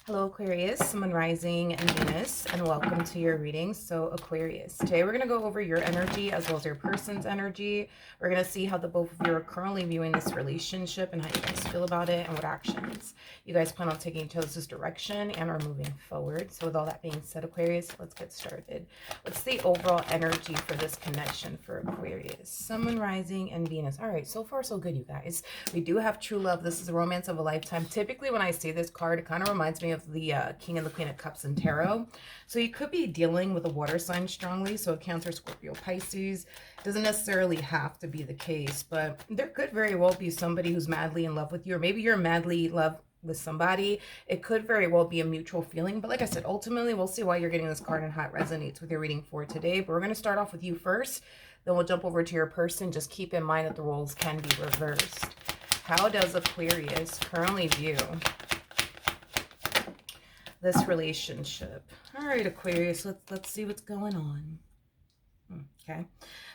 Hello Aquarius, Sun Rising and Venus, and welcome to your reading. So Aquarius, today we're going to go over your energy as well as your person's energy. We're going to see how the both of you are currently viewing this relationship and how you guys feel about it and what actions you guys plan on taking each other's direction and are moving forward. So with all that being said, Aquarius, let's get started. What's the overall energy for this connection for Aquarius? Sun Rising and Venus. All right, so far so good, you guys. We do have true love. This is the romance of a lifetime. Typically when I see this card, it kind of reminds me of the King and the Queen of Cups in Tarot. So you could be dealing with a water sign strongly, so a Cancer, Scorpio, Pisces. Doesn't necessarily have to be the case, but there could very well be somebody who's madly in love with you, or maybe you're madly in love with somebody. It could very well be a mutual feeling, but like I said, ultimately we'll see why you're getting this card and how it resonates with your reading for today. But we're going to start off with you first, then we'll jump over to your person. Just keep in mind that the roles can be reversed. How does Aquarius currently view this relationship? All right, Aquarius, let's see what's going on. Okay,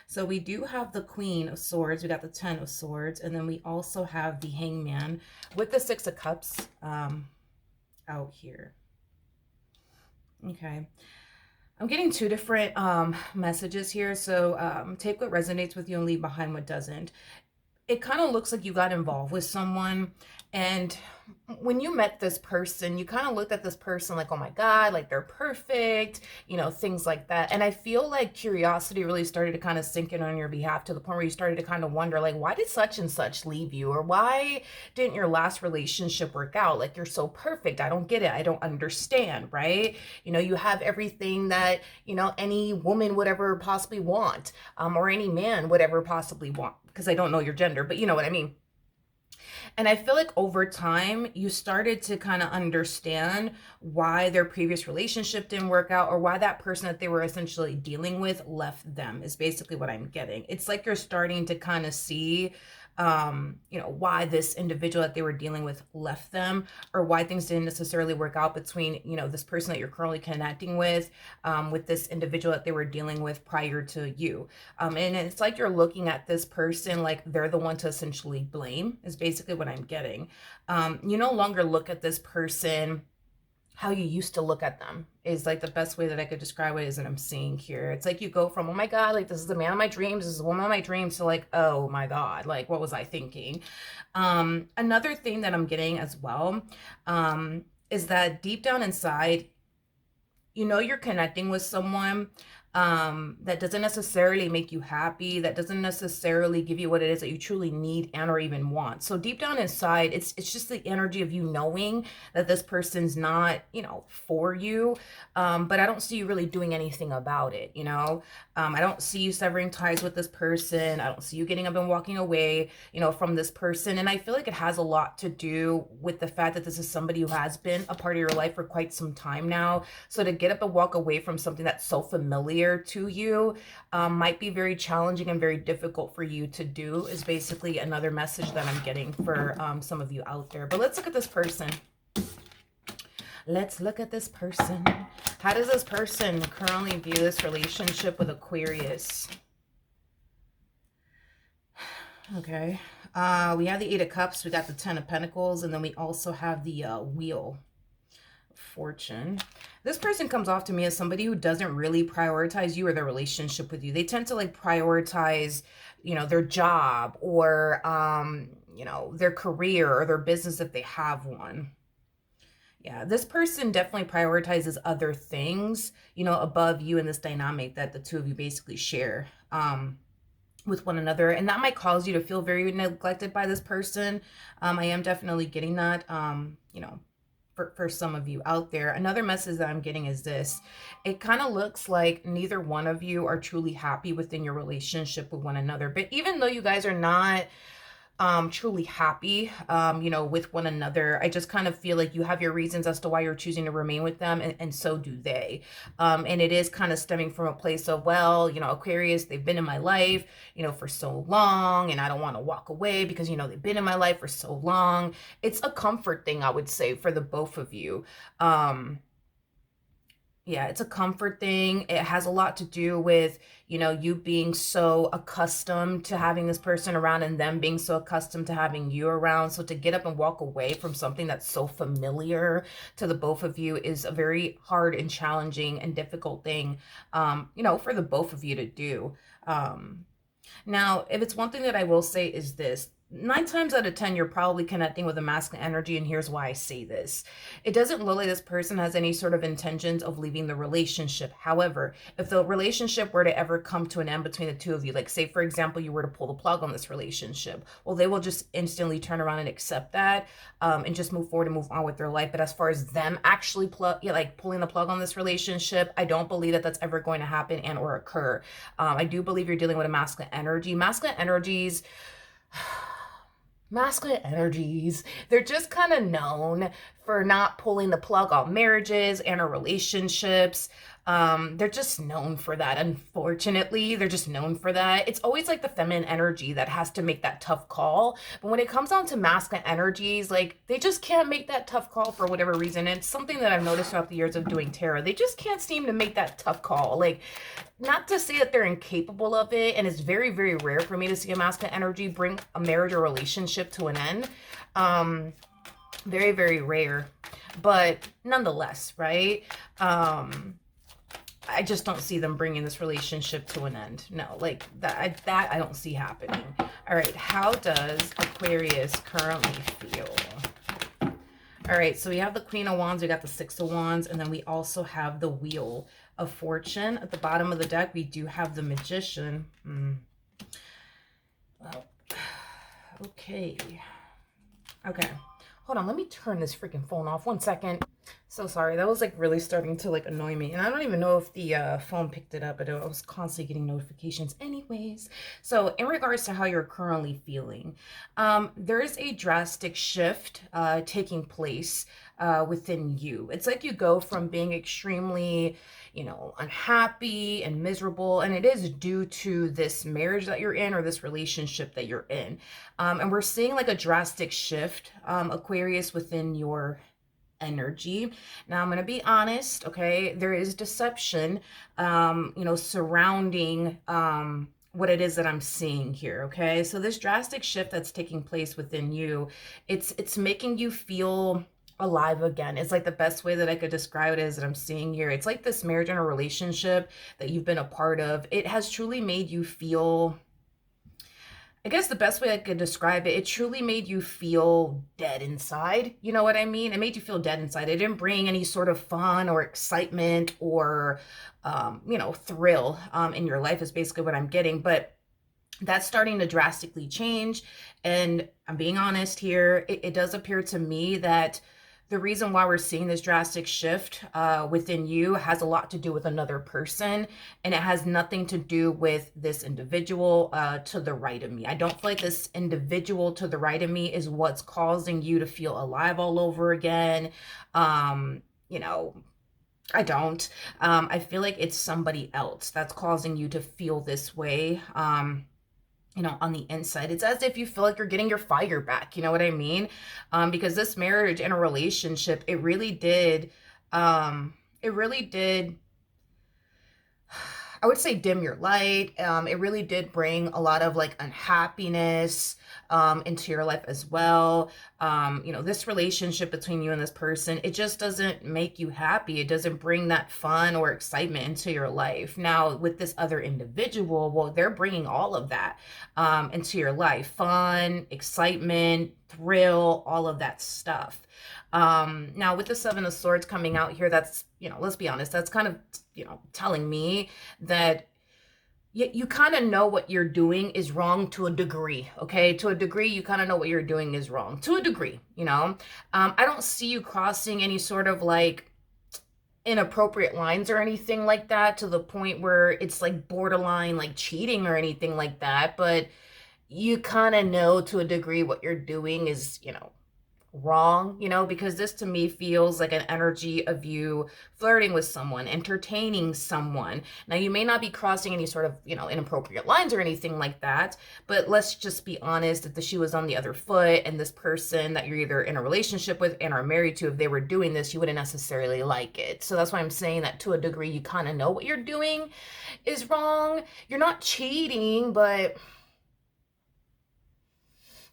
so we do have the Queen of Swords, we got the Ten of Swords, and then we also have the Hangman with the Six of Cups out here. Okay, I'm getting two different messages here, so take what resonates with you and leave behind what doesn't. It kind of looks like you got involved with someone, and when you met this person, you kind of looked at this person like, oh my God, like they're perfect, you know, things like that. And I feel like curiosity really started to kind of sink in on your behalf to the point where you started to kind of wonder, like, why did such and such leave you? Or why didn't your last relationship work out? Like, you're so perfect. I don't get it. I don't understand, right? You know, you have everything that, you know, any woman would ever possibly want, or any man would ever possibly want, because I don't know your gender, but you know what I mean. And I feel like over time, you started to kind of understand why their previous relationship didn't work out, or why that person that they were essentially dealing with left them, is basically what I'm getting. It's like you're starting to kind of see you know, why this individual that they were dealing with left them, or why things didn't necessarily work out between, you know, this person that you're currently connecting with this individual that they were dealing with prior to you. And it's like you're looking at this person like they're the one to essentially blame, is basically what I'm getting. You no longer look at this person how you used to look at them, is like the best way that I could describe it, is that I'm seeing here. It's like you go from, oh my God, like this is the man of my dreams, this is the woman of my dreams, to like, oh my God, like what was I thinking? Another thing that I'm getting as well is that deep down inside, you know, you're connecting with someone that doesn't necessarily make you happy, that doesn't necessarily give you what it is that you truly need and or even want. So deep down inside, it's just the energy of you knowing that this person's not, you know, for you. But I don't see you really doing anything about it, you know. I don't see you severing ties with this person. I don't see you getting up and walking away, you know, from this person. And I feel like it has a lot to do with the fact that this is somebody who has been a part of your life for quite some time now. So to get up and walk away from something that's so familiar to you might be very challenging and very difficult for you to do, is basically another message that I'm getting for some of you out there. But let's look at this person. Let's look at this person. How does this person currently view this relationship with Aquarius? Okay. We have the Eight of Cups, we got the Ten of Pentacles, and then we also have the Wheel of Fortune. This person comes off to me as somebody who doesn't really prioritize you or their relationship with you. They tend to like prioritize, you know, their job, or you know, their career or their business if they have one. Yeah, this person definitely prioritizes other things, you know, above you in this dynamic that the two of you basically share with one another. And that might cause you to feel very neglected by this person. I am definitely getting that, you know, for some of you out there. Another message that I'm getting is this. It kind of looks like neither one of you are truly happy within your relationship with one another. But even though you guys are not truly happy, you know, with one another, I just kind of feel like you have your reasons as to why you're choosing to remain with them, and so do they. And it is kind of stemming from a place of, well, you know, Aquarius, they've been in my life, you know, for so long, and I don't want to walk away because, you know, they've been in my life for so long. It's a comfort thing, I would say, for the both of you. Yeah, it's a comfort thing. It has a lot to do with, you being so accustomed to having this person around and them being so accustomed to having you around. So to get up and walk away from something that's so familiar to the both of you is a very hard and challenging and difficult thing, for the both of you to do. Um, Now, if it's one thing that I will say is this. 9 times out of 10, you're probably connecting with a masculine energy, and here's why I say this. It doesn't look like this person has any sort of intentions of leaving the relationship. However, if the relationship were to ever come to an end between the two of you, like say, for example, you were to pull the plug on this relationship, well, they will just instantly turn around and accept that, and just move forward and move on with their life. But as far as them actually pulling the plug on this relationship, I don't believe that that's ever going to happen and or occur. I do believe you're dealing with a masculine energy. Masculine energies, they're just kind of known for not pulling the plug on marriages and or relationships. They're just known for that. Unfortunately, they're just known for that. It's always like the feminine energy that has to make that tough call. But when it comes down to masculine energies, like they just can't make that tough call for whatever reason. And it's something that I've noticed throughout the years of doing tarot. They just can't seem to make that tough call. Like, not to say that they're incapable of it, and it's very, very rare for me to see a masculine energy bring a marriage or relationship to an end. Very, very rare. But nonetheless, right? I just don't see them bringing this relationship to an end. No, like that I don't see happening. All right, how does Aquarius currently feel? All right, so we have the Queen of Wands, we got the Six of Wands, and then we also have the Wheel of Fortune. At the bottom of the deck, we do have the Magician. Well, okay. Okay. Hold on, let me turn this freaking phone off. 1 second. So sorry, that was like really starting to like annoy me. And I don't even know if the phone picked it up, but I was constantly getting notifications anyways. So in regards to how you're currently feeling, there is a drastic shift taking place within you. It's like you go from being extremely, unhappy and miserable, and it is due to this marriage that you're in or this relationship that you're in. And we're seeing like a drastic shift, Aquarius, within your energy. Now I'm going to be honest, okay? There is deception, surrounding what it is that I'm seeing here, okay? So this drastic shift that's taking place within you, it's making you feel alive again. It's like the best way that I could describe it is that I'm seeing here. It's like this marriage and a relationship that you've been a part of. It has truly made you feel, I guess the best way I could describe it, it truly made you feel dead inside. You know what I mean? It made you feel dead inside. It didn't bring any sort of fun or excitement or, thrill in your life is basically what I'm getting. But that's starting to drastically change. And I'm being honest here. It does appear to me that the reason why we're seeing this drastic shift within you has a lot to do with another person, and it has nothing to do with this individual to the right of me. I don't feel like this individual to the right of me is what's causing you to feel alive all over again. I don't. I feel like it's somebody else that's causing you to feel this way. On the inside, it's as if you feel like you're getting your fire back. You know what I mean? Because this marriage and a relationship, it really did, I would say, dim your light. It really did bring a lot of like unhappiness into your life as well. This relationship between you and this person, it just doesn't make you happy. It doesn't bring that fun or excitement into your life. Now, with this other individual, well, they're bringing all of that into your life. Fun, excitement, thrill, all of that stuff. Now with the Seven of Swords coming out here, that's, let's be honest, that's kind of, telling me that you kind of know what you're doing is wrong to a degree, okay? To a degree, you kind of know what you're doing is wrong. To a degree, I don't see you crossing any sort of like inappropriate lines or anything like that to the point where it's like borderline like cheating or anything like that, but you kind of know to a degree what you're doing is, wrong, you know, because this to me feels like an energy of you flirting with someone, entertaining someone. Now, you may not be crossing any sort of, you know, inappropriate lines or anything like that, but let's just be honest, if the shoe was on the other foot and this person that you're either in a relationship with and are married to, if they were doing this, you wouldn't necessarily like it. So that's why I'm saying that to a degree, you kind of know what you're doing is wrong. You're not cheating, but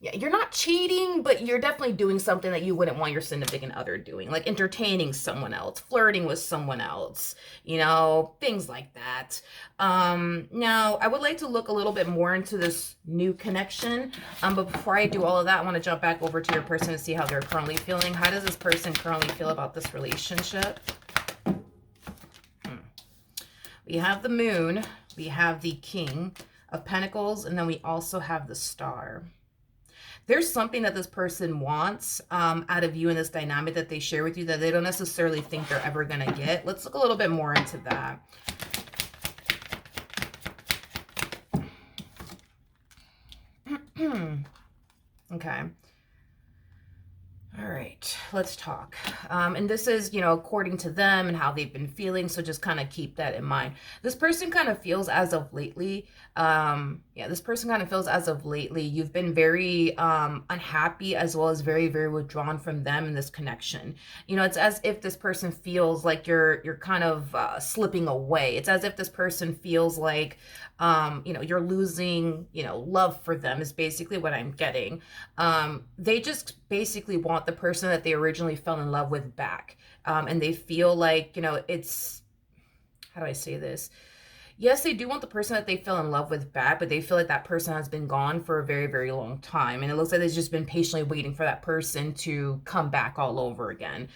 yeah, you're not cheating, but you're definitely doing something that you wouldn't want your significant other doing, like entertaining someone else, flirting with someone else, you know, things like that. Now, I would like to look a little bit more into this new connection. But before I do all of that, I want to jump back over to your person to see how they're currently feeling. How does this person currently feel about this relationship? We have the Moon, we have the King of Pentacles, and then we also have the Star. There's something that this person wants out of you in this dynamic that they share with you that they don't necessarily think they're ever going to get. Let's look a little bit more into that. Okay. All right, let's talk. And this is, you know, according to them and how they've been feeling. So just kind of keep that in mind. This person kind of feels as of lately, this person kind of feels as of lately, you've been very unhappy as well as very, very withdrawn from them in this connection. You know, it's as if this person feels like you're kind of slipping away. It's as if this person feels like, you know, you're losing, you know, love for them is basically what I'm getting. They just basically want the person that they originally fell in love with back. And they feel like, you know, it's, how do I say this? Yes, they do want the person that they fell in love with back, but they feel like that person has been gone for a very, very long time. And it looks like they've just been patiently waiting for that person to come back all over again.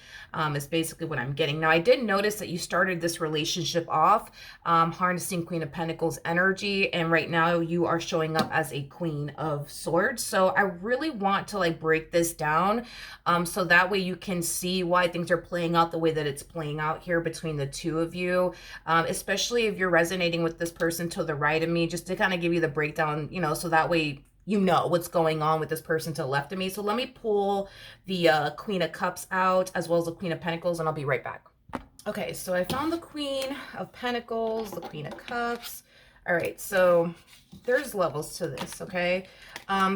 Is basically what I'm getting. Now, I did notice that you started this relationship off harnessing Queen of Pentacles energy. And right now you are showing up as a Queen of Swords. So I really want to like break this down so that way you can see why things are playing out the way that it's playing out here between the two of you, especially if you're resonating with this person to the right of me, just to kind of give you the breakdown, you know, so that way you know what's going on with this person to the left of me. So let me pull the Queen of Cups out as well as the Queen of Pentacles, and I'll be right back. Okay, so I found the Queen of Pentacles, the Queen of Cups. All right, so there's levels to this, okay?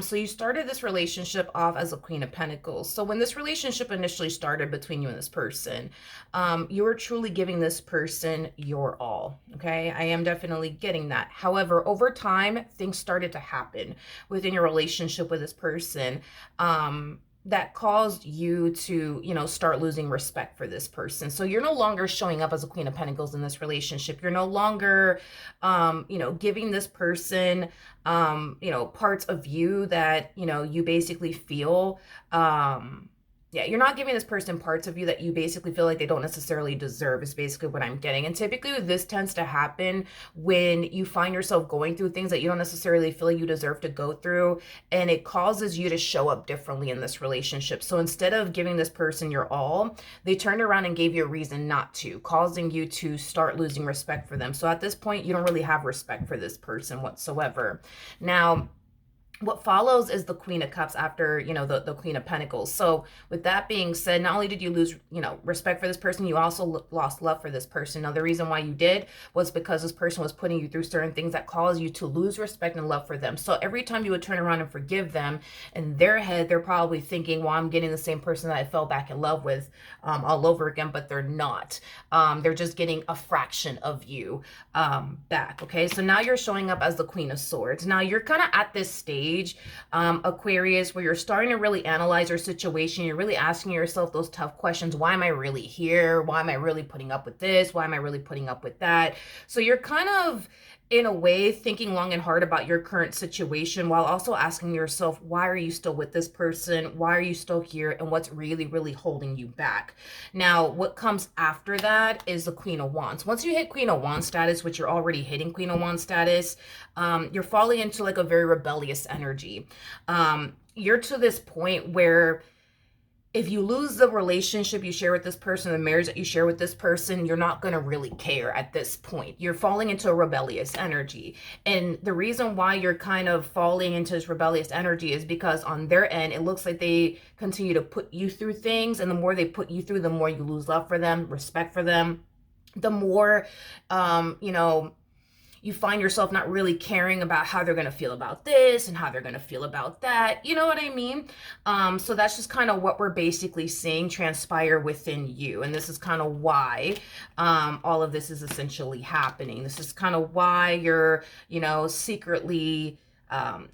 So you started this relationship off as a Queen of Pentacles. So when this relationship initially started between you and this person, you were truly giving this person your all, okay? I am definitely getting that. However, over time, things started to happen within your relationship with this person that caused you to, you know, start losing respect for this person. So you're no longer showing up as a Queen of Pentacles in this relationship. You're no longer, you know, giving this person, you know, parts of you that, you know, you basically feel, yeah, you're not giving this person parts of you that you basically feel like they don't necessarily deserve is basically what I'm getting. And typically this tends to happen when you find yourself going through things that you don't necessarily feel like you deserve to go through. And it causes you to show up differently in this relationship. So instead of giving this person your all, they turned around and gave you a reason not to, causing you to start losing respect for them. So at this point, you don't really have respect for this person whatsoever. Now, what follows is the Queen of Cups after, you know, the Queen of Pentacles. So with that being said, not only did you lose, you know, respect for this person, you also lost love for this person. Now, the reason why you did was because this person was putting you through certain things that caused you to lose respect and love for them. So every time you would turn around and forgive them, in their head, they're probably thinking, well, I'm getting the same person that I fell back in love with all over again, but they're not. They're just getting a fraction of you back, okay? So now you're showing up as the Queen of Swords. Now, you're kind of at this stage, Aquarius, where you're starting to really analyze your situation. You're really asking yourself those tough questions. Why am I really here? Why am I really putting up with this? Why am I really putting up with that? So you're kind of, in a way, thinking long and hard about your current situation while also asking yourself, why are you still with this person? Why are you still here? And what's really, really holding you back? Now, what comes after that is the Queen of Wands. Once you hit Queen of Wands status, which you're already hitting Queen of Wands status, you're falling into like a very rebellious energy. You're to this point where if you lose the relationship you share with this person, the marriage that you share with this person, you're not going to really care at this point. You're falling into a rebellious energy. And the reason why you're kind of falling into this rebellious energy is because on their end, it looks like they continue to put you through things. And the more they put you through, the more you lose love for them, respect for them. The more, you find yourself not really caring about how they're going to feel about this and how they're going to feel about that. You know what I mean? So that's just kind of what we're basically seeing transpire within you. And this is kind of why all of this is essentially happening. This is kind of why you're, secretly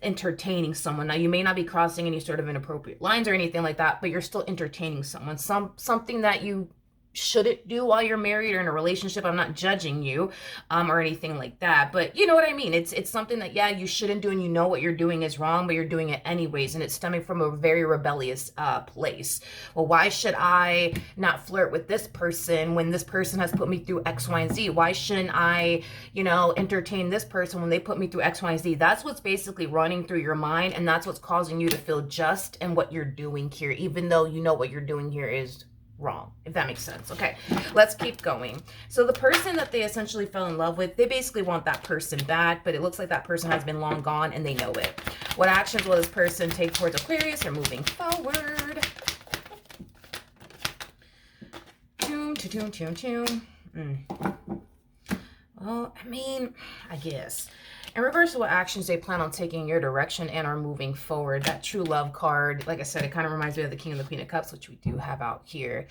entertaining someone. Now, you may not be crossing any sort of inappropriate lines or anything like that, but you're still entertaining someone. Something that you shouldn't do while you're married or in a relationship. I'm not judging you or anything like that, but you know what I mean? It's something that, yeah, you shouldn't do, and you know what you're doing is wrong, but you're doing it anyways, and it's stemming from a very rebellious place. Well, why should I not flirt with this person when this person has put me through X, Y, and Z? Why shouldn't I, entertain this person when they put me through X, Y, and Z? That's what's basically running through your mind, and that's what's causing you to feel just in what you're doing here, even though you know what you're doing here is wrong, if that makes sense. Okay, let's keep going. So the person that they essentially fell in love with, they basically want that person back, but it looks like that person has been long gone and they know it. What actions will this person take towards Aquarius or moving forward? Well, I guess. In regards to what actions they plan on taking in your direction and are moving forward, that true love card, like I said, it kind of reminds me of the King and the Queen of Cups, which we do have out here.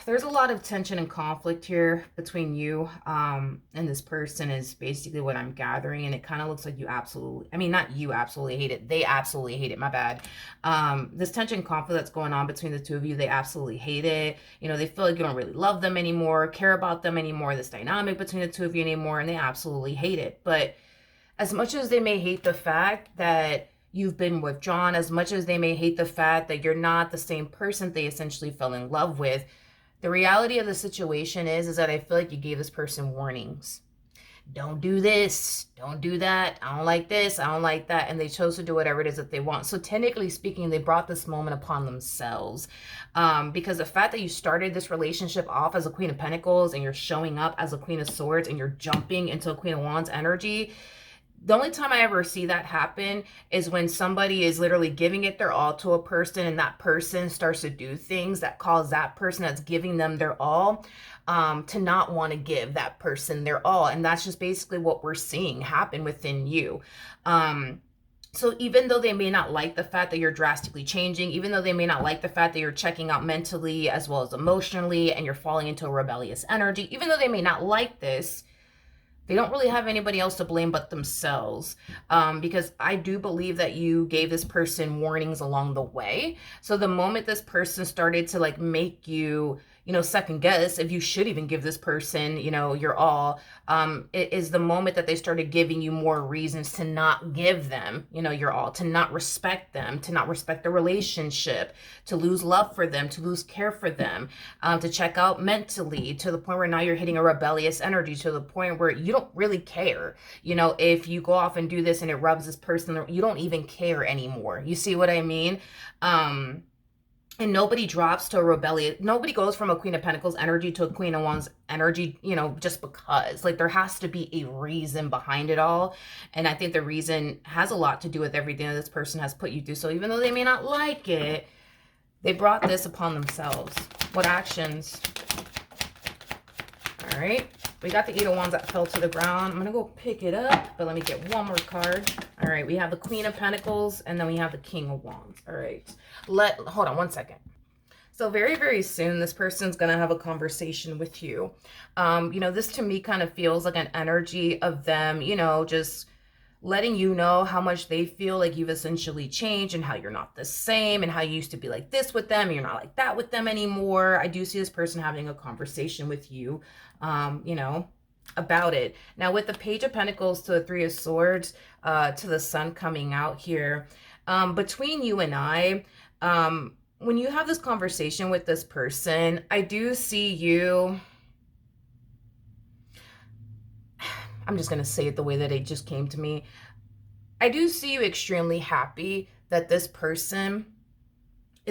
There's a lot of tension and conflict here between you and this person is basically what I'm gathering. And it kind of looks like you absolutely, not you absolutely hate it. They absolutely hate it. My bad. This tension and conflict that's going on between the two of you, they absolutely hate it. They feel like you don't really love them anymore, care about them anymore, this dynamic between the two of you anymore, and they absolutely hate it. But as much as they may hate the fact that you've been withdrawn, as much as they may hate the fact that you're not the same person they essentially fell in love with, the reality of the situation is that I feel like you gave this person warnings. Don't do this, don't do that, I don't like this, I don't like that, and they chose to do whatever it is that they want. So technically speaking, they brought this moment upon themselves because the fact that you started this relationship off as a Queen of Pentacles and you're showing up as a Queen of Swords and you're jumping into a Queen of Wands energy, the only time I ever see that happen is when somebody is literally giving it their all to a person and that person starts to do things that cause that person that's giving them their all to not want to give that person their all. And that's just basically what we're seeing happen within you. So even though they may not like the fact that you're drastically changing, even though they may not like the fact that you're checking out mentally as well as emotionally and you're falling into a rebellious energy, even though they may not like this, they don't really have anybody else to blame but themselves, because I do believe that you gave this person warnings along the way. So the moment this person started to make you, second guess if you should even give this person, your all, it is the moment that they started giving you more reasons to not give them, your all, to not respect them, to not respect the relationship, to lose love for them, to lose care for them, to check out mentally, to the point where now you're hitting a rebellious energy, to the point where you don't really care. If you go off and do this and it rubs this person, you don't even care anymore. You see what I mean? And nobody drops to a rebellion. Nobody goes from a Queen of Pentacles energy to a Queen of Wands energy, just because. There has to be a reason behind it all. And I think the reason has a lot to do with everything that this person has put you through. So even though they may not like it, they brought this upon themselves. What actions? All right. We got the Eight of Wands that fell to the ground. I'm going to go pick it up, but let me get one more card. All right. We have the Queen of Pentacles, and then we have the King of Wands. All right. Hold on one second. So very, very soon, this person's going to have a conversation with you. This to me kind of feels like an energy of them, just letting you know how much they feel like you've essentially changed and how you're not the same and how you used to be like this with them and you're not like that with them anymore. I do see this person having a conversation with you, about it. Now with the Page of Pentacles to the Three of Swords, to the Sun coming out here, between you and I, when you have this conversation with this person, I do see you, I'm just going to say it the way that it just came to me. I do see you extremely happy that this person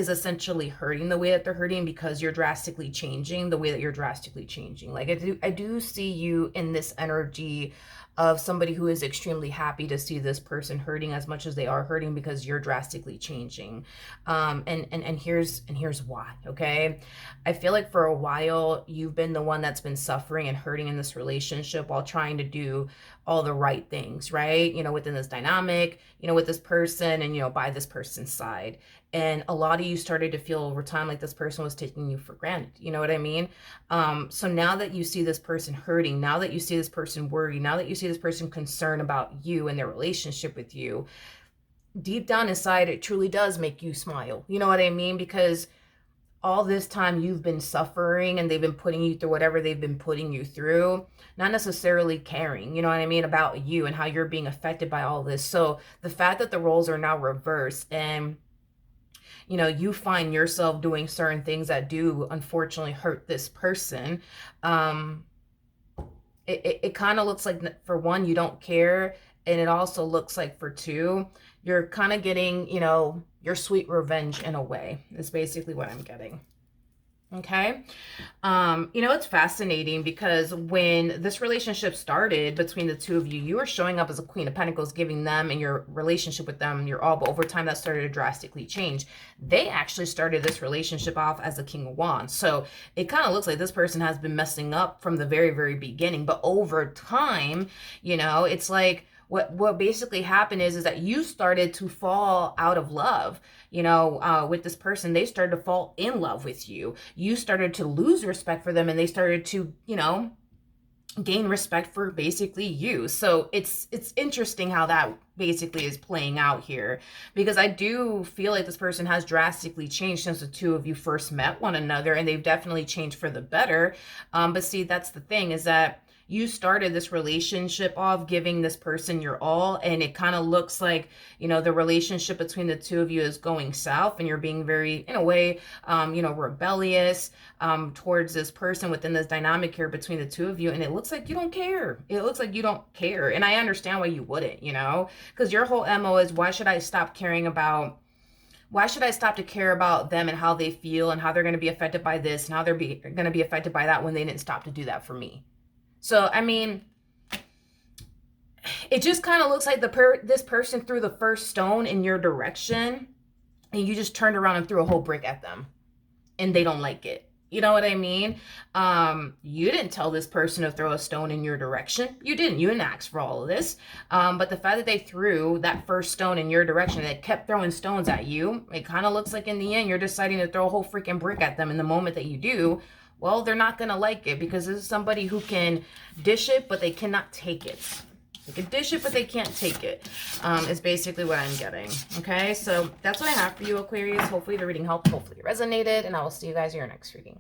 is essentially hurting the way that they're hurting because you're drastically changing the way that you're drastically changing. Like I do see you in this energy of somebody who is extremely happy to see this person hurting as much as they are hurting because you're drastically changing. And here's why, okay? I feel like for a while you've been the one that's been suffering and hurting in this relationship while trying to do all the right things, right? Within this dynamic, with this person and, by this person's side. And a lot of you started to feel over time like this person was taking you for granted. You know what I mean? So now that you see this person hurting, now that you see this person worried, now that you see this person concerned about you and their relationship with you, deep down inside, it truly does make you smile. You know what I mean? Because all this time you've been suffering and they've been putting you through whatever they've been putting you through, not necessarily caring, you know what I mean, about you and how you're being affected by all this. So the fact that the roles are now reversed and you find yourself doing certain things that do unfortunately hurt this person, it kind of looks like, for one, you don't care, and it also looks like, for two, you're kind of getting, your sweet revenge in a way, is basically what I'm getting. Okay. It's fascinating because when this relationship started between the two of you, you were showing up as a Queen of Pentacles, giving them and your relationship with them your all, but over time that started to drastically change. They actually started this relationship off as a King of Wands. So it kind of looks like this person has been messing up from the very, very beginning, but over time, it's like, what basically happened is that you started to fall out of love, with this person. They started to fall in love with you. You started to lose respect for them, and they started to, gain respect for basically you. So it's interesting how that basically is playing out here, because I do feel like this person has drastically changed since the two of you first met one another, and they've definitely changed for the better. But see, that's the thing, is that you started this relationship off giving this person your all, and it kind of looks like, the relationship between the two of you is going south, and you're being very, in a way, rebellious towards this person within this dynamic here between the two of you, and it looks like you don't care. It looks like you don't care, and I understand why you wouldn't, because your whole MO is, why should I stop to care about them and how they feel and how they're going to be affected by this and how they're going to be affected by that when they didn't stop to do that for me? So, I mean, it just kind of looks like this person threw the first stone in your direction, and you just turned around and threw a whole brick at them, and they don't like it. You know what I mean? You didn't tell this person to throw a stone in your direction. You didn't ask for all of this. But the fact that they threw that first stone in your direction, they kept throwing stones at you, it kind of looks like in the end, you're deciding to throw a whole freaking brick at them. In the moment that you do, well, they're not going to like it, because this is somebody who can dish it, but they cannot take it. They can dish it, but they can't take it, is basically what I'm getting. Okay, so that's what I have for you, Aquarius. Hopefully the reading helped. Hopefully it resonated, and I will see you guys in your next reading.